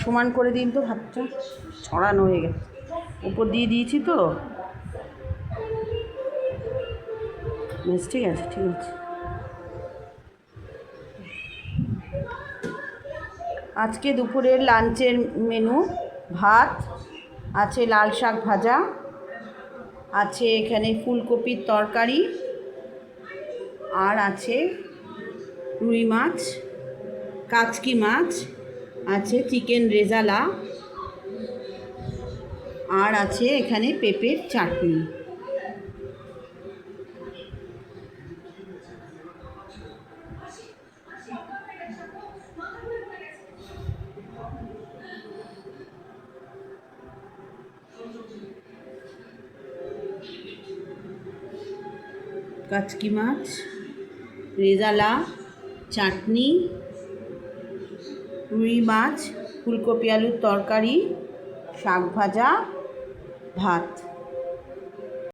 সমান করে দিন তো, ভাতটা ছড়ানো হয়ে গেছে, উপর দিয়ে দিয়েছি তো বেশ। ঠিক আছে, ঠিক আছে। আজকে দুপুরের লাঞ্চের মেনু ভাত আছে, লাল শাক ভাজা আছে, এখানে ফুলকপির তরকারি, আর আছে রুই মাছ, কাচকি মাছ আছে, চিকেন রেজালা, আর আছে এখানে পেঁপের চাটনি। কাচকি মাছ, রেজালা, চাটনি, রুই মাছ, ফুলকপি আলুর তরকারি, শাক ভাজা, ভাত।